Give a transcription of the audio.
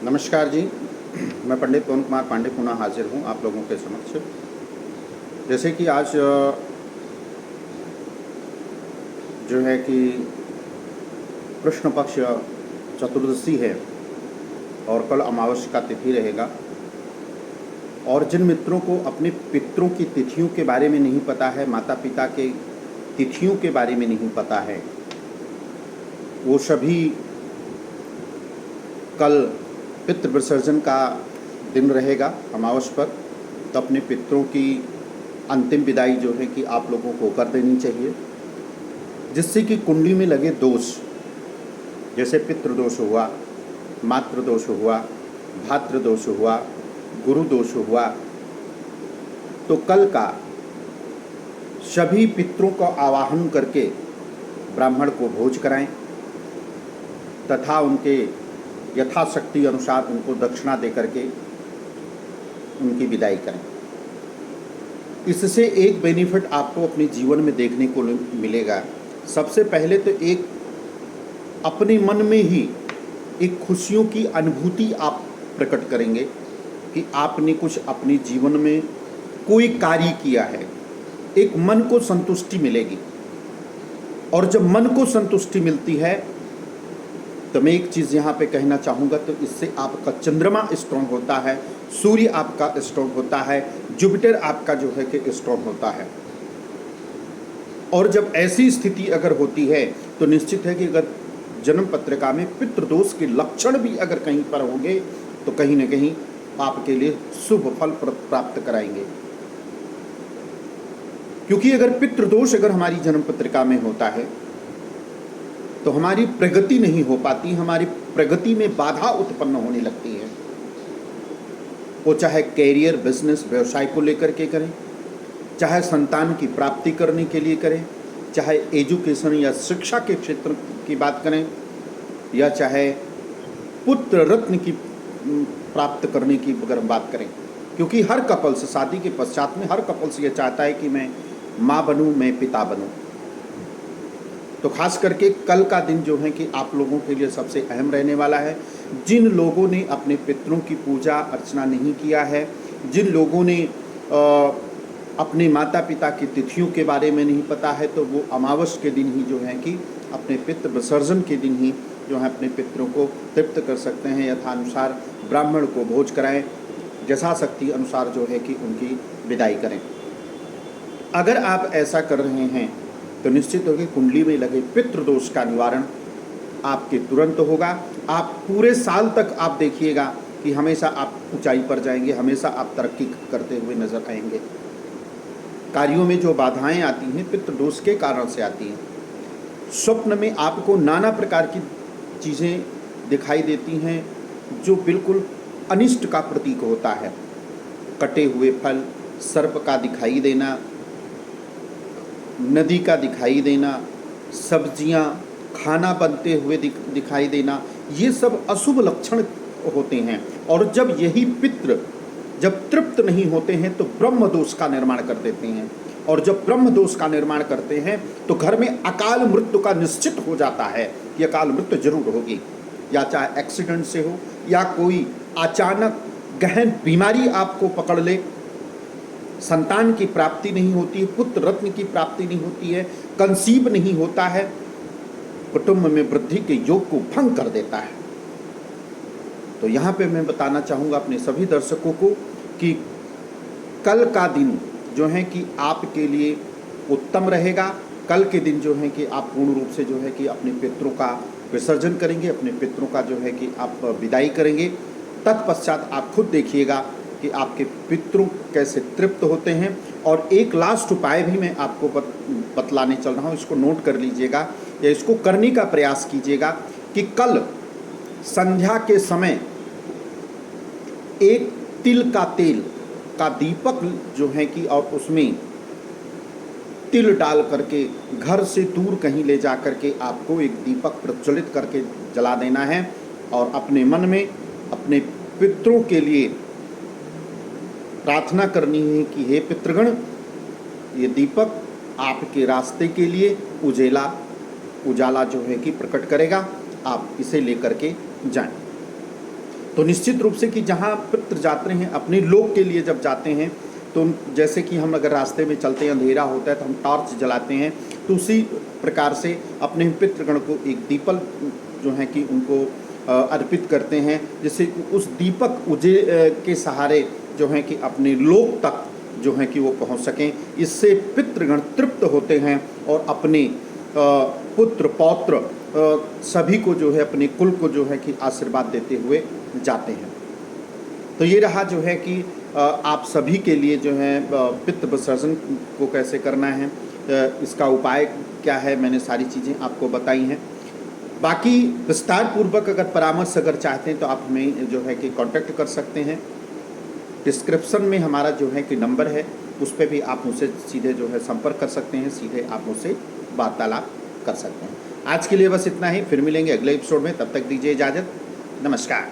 नमस्कार जी। मैं पंडित पवन कुमार पांडे पुनः हाजिर हूँ आप लोगों के समक्ष। जैसे कि आज जो है कि कृष्ण पक्ष चतुर्दशी है और कल अमावस्या का तिथि रहेगा, और जिन मित्रों को अपने पितरों की तिथियों के बारे में नहीं पता है, माता पिता के तिथियों के बारे में नहीं पता है, वो सभी कल पितृ विसर्जन का दिन रहेगा अमावस्या पर, तो अपने पितरों की अंतिम विदाई जो है कि आप लोगों को कर देनी चाहिए, जिससे कि कुंडली में लगे दोष, जैसे पितृदोष हुआ, मातृदोष हुआ, भातृदोष हुआ, गुरु दोष हुआ, तो कल का सभी पितरों का आवाहन करके ब्राह्मण को भोज कराएं तथा उनके यथाशक्ति अनुसार उनको दक्षिणा दे करके उनकी विदाई करें। इससे एक बेनिफिट आपको अपने जीवन में देखने को मिलेगा। सबसे पहले तो एक अपने मन में ही एक खुशियों की अनुभूति आप प्रकट करेंगे कि आपने कुछ अपने जीवन में कोई कार्य किया है, एक मन को संतुष्टि मिलेगी। और जब मन को संतुष्टि मिलती है तो मैं एक चीज़ यहाँ पे कहना चाहूँगा, तो इससे आपका चंद्रमा स्ट्रॉन्ग होता है, सूर्य आपका स्ट्रॉन्ग होता है, जुपिटर आपका जो है कि स्ट्रॉन्ग होता है। और जब ऐसी स्थिति अगर होती है तो निश्चित है कि अगर जन्म पत्रिका में पितृदोष के लक्षण भी अगर कहीं पर होंगे तो कहीं न कहीं आपके लिए शुभ फल प्राप्त कराएंगे। क्योंकि अगर पितृदोष अगर हमारी जन्म पत्रिका में होता है तो हमारी प्रगति नहीं हो पाती, हमारी प्रगति में बाधा उत्पन्न होने लगती है। वो चाहे कैरियर, बिजनेस, व्यवसाय को लेकर के करें, चाहे संतान की प्राप्ति करने के लिए करें, चाहे एजुकेशन या शिक्षा के क्षेत्र की बात करें, या चाहे पुत्र रत्न की प्राप्त करने की अगर बात करें। क्योंकि हर कपल्स शादी के पश्चात में हर कपल्स ये चाहता है कि मैं माँ बनूँ, मैं पिता बनूँ। तो खास करके कल का दिन जो है कि आप लोगों के लिए सबसे अहम रहने वाला है। जिन लोगों ने अपने पितरों की पूजा अर्चना नहीं किया है, जिन लोगों ने अपने माता पिता की तिथियों के बारे में नहीं पता है, तो वो अमावस्या के दिन ही जो है कि अपने पितृ विसर्जन के दिन ही जो है अपने पितरों को तृप्त कर सकते हैं। यथानुसार ब्राह्मण को भोज कराएं, यथाशक्ति अनुसार जो है कि उनकी विदाई करें। अगर आप ऐसा कर रहे हैं तो निश्चित होगी कुंडली में लगे पितृदोष का निवारण आपके तुरंत होगा। आप पूरे साल तक आप देखिएगा कि हमेशा आप ऊंचाई पर जाएंगे, हमेशा आप तरक्की करते हुए नजर आएंगे। कार्यों में जो बाधाएं आती हैं पितृदोष के कारण से आती हैं। स्वप्न में आपको नाना प्रकार की चीज़ें दिखाई देती हैं जो बिल्कुल अनिष्ट का प्रतीक होता है। कटे हुए फल, सर्प का दिखाई देना, नदी का दिखाई देना, सब्जियां, खाना बनते हुए दिखाई देना, ये सब अशुभ लक्षण होते हैं। और जब यही पितृ जब तृप्त नहीं होते हैं तो ब्रह्म दोष का निर्माण कर देते हैं, और जब ब्रह्म दोष का निर्माण करते हैं तो घर में अकाल मृत्यु का निश्चित हो जाता है कि अकाल मृत्यु जरूर होगी, या चाहे एक्सीडेंट से हो या कोई अचानक गहन बीमारी आपको पकड़ ले। संतान की प्राप्ति नहीं होती है, पुत्र रत्न की प्राप्ति नहीं होती है, कंसीव नहीं होता है, कुटुंब में वृद्धि के योग को भंग कर देता है। तो यहाँ पे मैं बताना चाहूँगा अपने सभी दर्शकों को कि कल का दिन जो है कि आपके लिए उत्तम रहेगा। कल के दिन जो है कि आप पूर्ण रूप से जो है कि अपने पितरों का विसर्जन करेंगे, अपने पितरों का जो है कि आप विदाई करेंगे। तत्पश्चात आप खुद देखिएगा कि आपके पितरों कैसे तृप्त होते हैं। और एक लास्ट उपाय भी मैं आपको बतलाने चल रहा हूँ, इसको नोट कर लीजिएगा या इसको करने का प्रयास कीजिएगा कि कल संध्या के समय एक तिल का तेल का दीपक जो है कि और उसमें तिल डाल करके घर से दूर कहीं ले जा करके आपको एक दीपक प्रज्वलित करके जला देना है, और अपने मन में अपने पितरों के लिए प्रार्थना करनी है कि हे पितृगण, ये दीपक आपके रास्ते के लिए उजाला जो है कि प्रकट करेगा, आप इसे लेकर के जाएं। तो निश्चित रूप से कि जहाँ पितृ जाते हैं अपने लोक के लिए जब जाते हैं, तो जैसे कि हम अगर रास्ते में चलते हैं, अंधेरा होता है तो हम टॉर्च जलाते हैं, तो उसी प्रकार से अपने पितृगण को एक दीपक जो है कि उनको अर्पित करते हैं, जिससे उस दीपक के सहारे जो है कि अपने लोक तक जो है कि वो पहुंच सकें। इससे पितृगण तृप्त होते हैं और अपने पुत्र पौत्र सभी को जो है अपने कुल को जो है कि आशीर्वाद देते हुए जाते हैं। तो ये रहा जो है कि आप सभी के लिए जो है पितृ विसर्जन को कैसे करना है, इसका उपाय क्या है, मैंने सारी चीज़ें आपको बताई हैं। बाकी विस्तार पूर्वक अगर परामर्श अगर चाहते हैं तो आप हमें जो है कि कांटेक्ट कर सकते हैं। डिस्क्रिप्शन में हमारा जो है कि नंबर है, उस पर भी आप मुझसे सीधे जो है संपर्क कर सकते हैं, सीधे आप मुझसे वार्तालाप कर सकते हैं। आज के लिए बस इतना ही, फिर मिलेंगे अगले एपिसोड में, तब तक दीजिए इजाज़त। नमस्कार।